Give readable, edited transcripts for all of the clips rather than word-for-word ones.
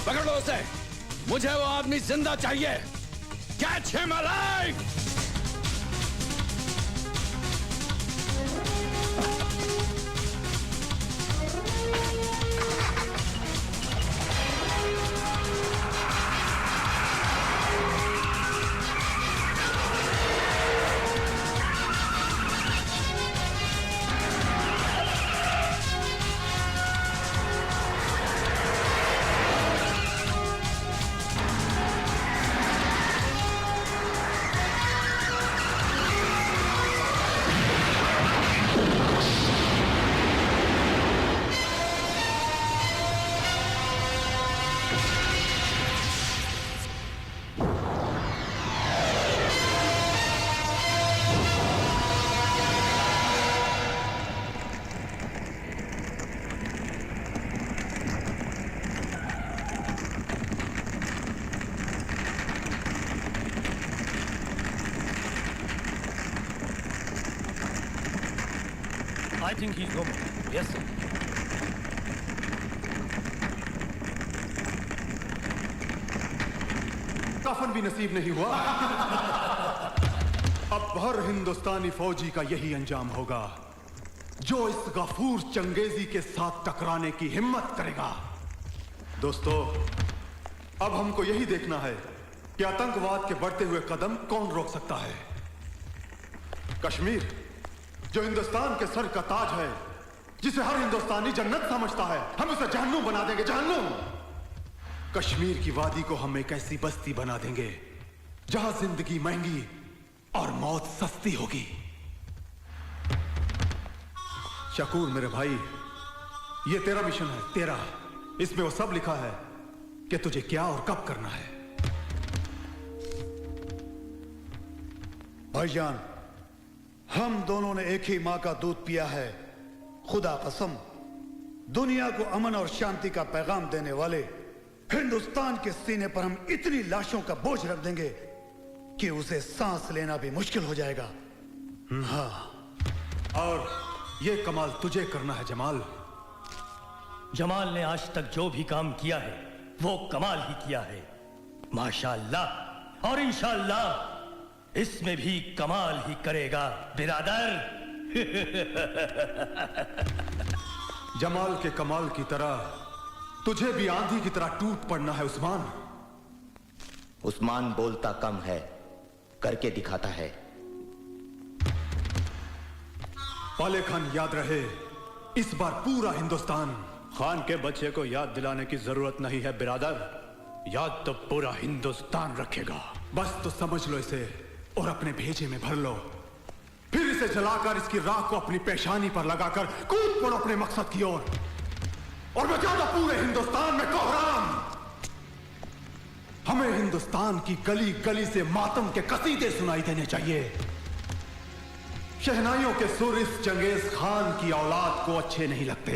पकड़ लो उसे। मुझे वो आदमी जिंदा चाहिए। Catch him alive. I think he's home. Yes, sir. कफन भी नसीब नहीं हुआ। अब हर हिंदुस्तानी फौजी का यही अंजाम होगा जो इस गफूर चंगेजी के साथ टकराने की हिम्मत करेगा। दोस्तों, अब हमको यही देखना है कि आतंकवाद के बढ़ते हुए कदम कौन रोक सकता है। कश्मीर जो हिंदुस्तान के सर का ताज है, जिसे हर हिंदुस्तानी जन्नत समझता है, हम उसे जहन्नुम बना देंगे। जहन्नुम। कश्मीर की वादी को हम एक ऐसी बस्ती बना देंगे जहां जिंदगी महंगी और मौत सस्ती होगी। शकूर मेरे भाई, ये तेरा मिशन है, तेरा। इसमें वो सब लिखा है कि तुझे क्या और कब करना है। भाईजान, हम दोनों ने एक ही मां का दूध पिया है। खुदा कसम, दुनिया को अमन और शांति का पैगाम देने वाले हिंदुस्तान के सीने पर हम इतनी लाशों का बोझ रख देंगे कि उसे सांस लेना भी मुश्किल हो जाएगा। हाँ, और ये कमाल तुझे करना है जमाल। जमाल ने आज तक जो भी काम किया है वो कमाल ही किया है। माशाअल्लाह और इंशाअल्लाह इसमें भी कमाल ही करेगा बिरादर। जमाल के कमाल की तरह तुझे भी आंधी की तरह टूट पड़ना है उस्मान। उस्मान बोलता कम है, करके दिखाता है। पाले खान, याद रहे, इस बार पूरा हिंदुस्तान। खान के बच्चे को याद दिलाने की जरूरत नहीं है बिरादर, याद तो पूरा हिंदुस्तान रखेगा। बस तो समझ लो इसे और अपने भेजे में भर लो। फिर इसे जलाकर इसकी राख को अपनी पेशानी पर लगाकर कूद पड़ो अपने मकसद की ओर और बचा दो पूरे हिंदुस्तान में कोहराम। हमें हिंदुस्तान की गली गली से मातम के कसीदे सुनाई देने चाहिए। शहनाइयों के सुर इस चंगेज खान की औलाद को अच्छे नहीं लगते।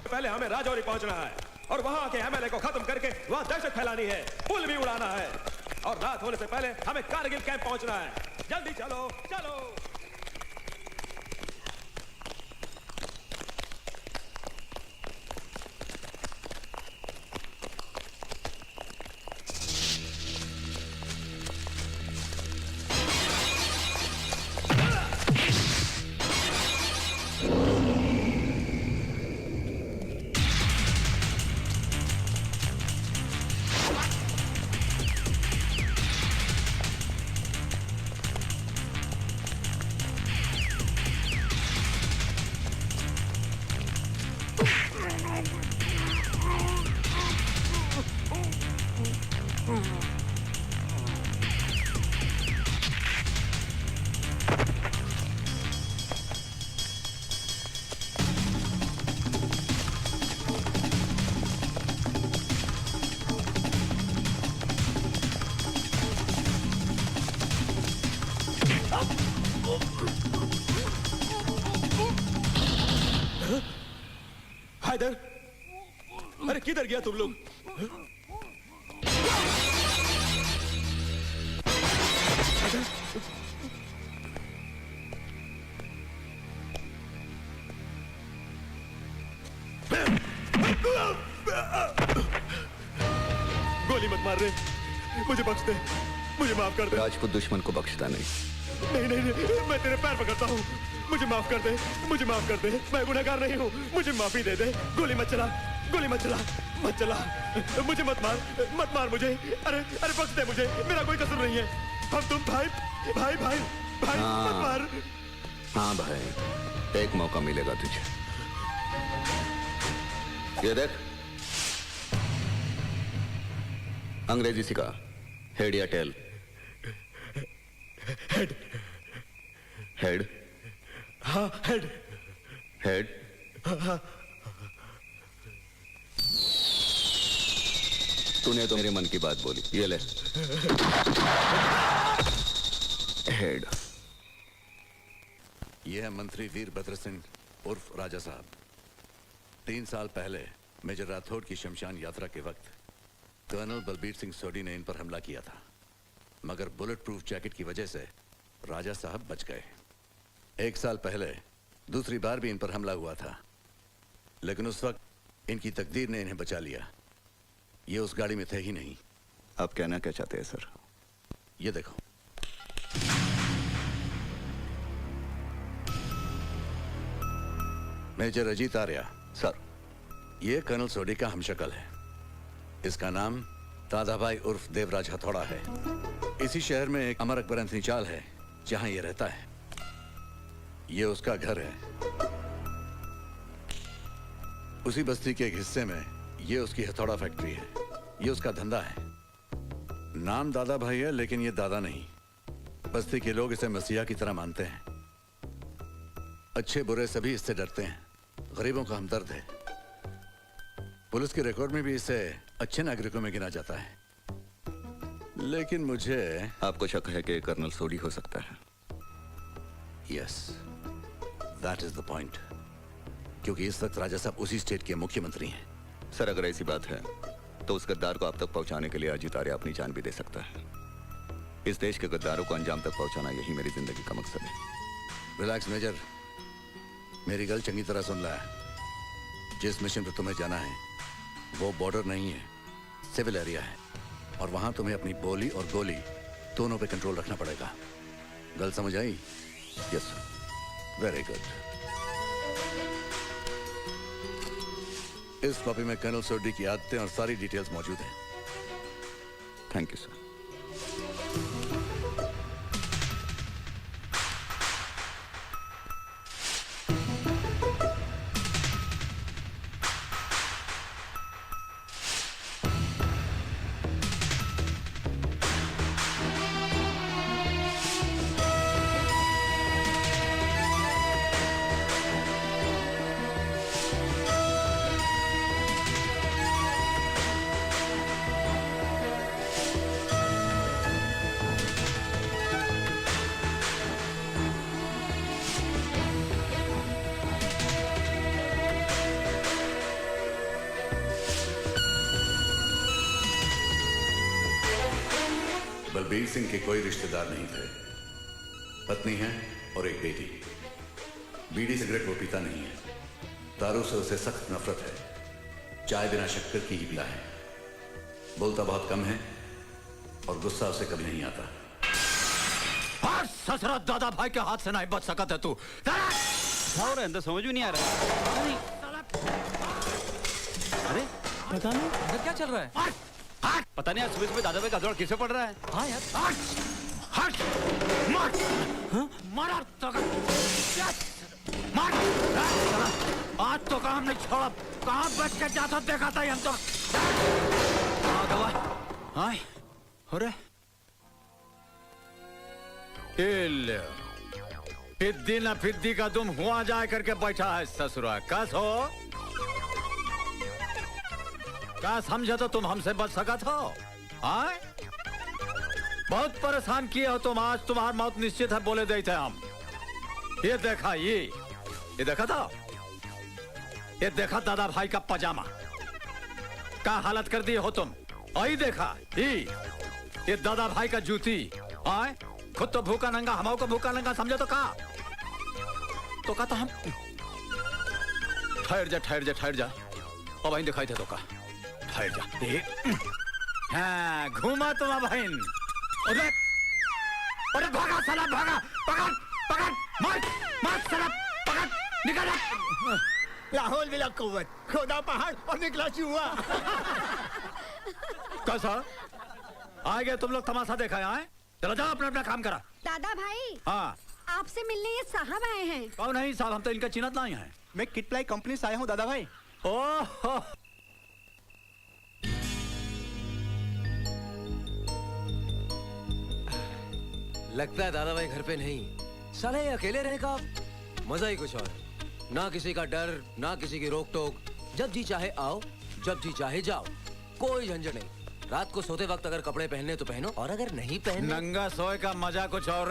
पहले हमें राजौरी पहुंचना है और वहां के एमएलए को खत्म करके वहां दहशत फैलानी है, पुल भी उड़ाना है और रात होने से पहले हमें कारगिल कैंप पहुंचना है। जल्दी चलो चलो। हैदर, अरे किधर गया तुम लोग? गोली मत मार रहे, मुझे बख्श दे, मुझे माफ कर दे। राजपूत दुश्मन को बख्शता नहीं। नहीं नहीं नहीं, मैं तेरे पैर पकड़ता हूँ, मुझे माफ कर दे, मुझे माफ कर दे, मैं गुनहगार नहीं हूँ, मुझे माफी दे दे। गोली मत चला, गोली मत चला, मत चला, मुझे मत मार मुझे। अरे अरे बख्श दे मुझे, मेरा कोई कसूर नहीं है। हम तुम भाई भाई भाई भाई, मत मार। हाँ भाई, एक मौका मिलेगा तुझे। ये देख, अंग्रेजी सिखा, हेड या टेल? हेड। हेड? हाँ हेड। हेड? तूने तो मेरे मन की बात बोली, ये ले। हेड। यह है मंत्री वीरभद्र सिंह उर्फ राजा साहब। 3 साल पहले मेजर राठौड़ की शमशान यात्रा के वक्त कर्नल बलबीर सिंह सोडी ने इन पर हमला किया था, मगर बुलेट प्रूफ जैकेट की वजह से राजा साहब बच गए। 1 साल पहले दूसरी बार भी इन पर हमला हुआ था, लेकिन उस वक्त इनकी तकदीर ने इन्हें बचा लिया। ये उस गाड़ी में थे ही नहीं। आप कहना क्या चाहते हैं सर? ये देखो, मेजर अजीत आर्या सर। ये कर्नल सोडी का हमशक्ल है। इसका नाम दादाभाई उर्फ देवराज हथौड़ा है। इसी शहर में एक अमर अकबर एंथनी चाल है, जहां ये रहता है। ये उसका घर है। उसी बस्ती के एक हिस्से में ये उसकी हथौड़ा फैक्ट्री है। ये उसका धंधा है। नाम दादा भाई है, लेकिन ये दादा नहीं। बस्ती के लोग इसे मसीहा की तरह मानते हैं। अच्छे बुरे सभी इससे डरते हैं। गरीबों का हमदर्द है। पुलिस के रिकॉर्ड में भी इसे अच्छे नागरिकों में गिना जाता है। लेकिन मुझे आपको शक है कि कर्नल सोडी हो सकता है? Yes, that is the point. क्योंकि इस वक्त राजा साहब उसी स्टेट के मुख्यमंत्री हैं। सर, अगर ऐसी बात है तो उस गद्दार को आप तक पहुंचाने के लिए अजीत आर्या अपनी जान भी दे सकता है। इस देश के गद्दारों को अंजाम तक पहुंचाना यही मेरी जिंदगी का मकसद है। रिलैक्स मेजर, मेरी गल चंगी तरह सुन ला। जिस मिशन पर तुम्हें जाना है वो बॉर्डर नहीं है, सिविल एरिया है, और वहां तुम्हें अपनी बोली और गोली दोनों पे कंट्रोल रखना पड़ेगा। गल समझ आई? यस। Very good. इस कॉपी में कर्नल सोडी की आदतें और सारी डिटेल्स मौजूद हैं। Thank you sir. Balbir Singh के कोई रिश्तेदार नहीं थे। पत्नी है और एक बेटी। बीड़ी सिगरेट वो पीता नहीं है। दारू से उसे सख्त नफरत है। चाय बिना शक्कर की ही पीता है। बोलता बहुत कम है और गुस्सा उसे कभी नहीं आता। ससुरा दादा भाई के हाथ से नहीं बच सकता है तू। और अंदर समझ भी नहीं आ रहा। अरे पता नहीं अंदर क्या चल रहा है। पता नहीं आज सुबह सुबह दादा भाई का जोड़ किससे पड़ रहा है। हाँ यार। मारा तो मार। आज तो काम नहीं छोड़ा। कहाँ बच के जाता देखा था हम तो। हाँ अरे फिद्दी ना फिद्दी का तुम हुआ जाए करके बैठा है ससुरा। कस हो क्या समझे तो तुम हमसे बच सकत हो। आए बहुत परेशान किए हो तुम। आज तुम्हारी मौत निश्चित है बोले देते हम। ये देखा ये देखा था ये देखा दादा भाई का पजामा, का हालत कर दिए हो तुम। आई देखा ये दादा भाई का जूती। आए खुद तो भूखा नंगा, हमाओ को भूखा नंगा समझे तो का तो हम। ठहर जा अब आई दिखाई थे तो का। ठहर जा। हाँ घूमा तुम बहन। अरे भागा साला भागा, पकड़ मार साला, पकड़ निकल। लाहौल बिला कुव्वत, खोदा पहाड़ और निकला चूहा। कैसा आ गए तुम लोग, तमाशा देखा है? चलो जाओ अपना अपना काम करा। दादा भाई, हाँ आपसे मिलने ये साहब आए हैं। कौन है साहब? हम तो इनका चिन्हत नहीं है। मैं किटप्लाई कंपनी से आया हूँ दादा भाई। ओह लगता है दादा भाई घर पे नहीं। साले ये अकेले रहने का मजा ही कुछ और है। ना किसी का डर, ना किसी की रोक टोक। जब जी चाहे आओ, जब जी चाहे जाओ, कोई झंझट नहीं। रात को सोते वक्त अगर कपड़े पहनने तो पहनो, और अगर नहीं पहनने नंगा सोए का मजा कुछ और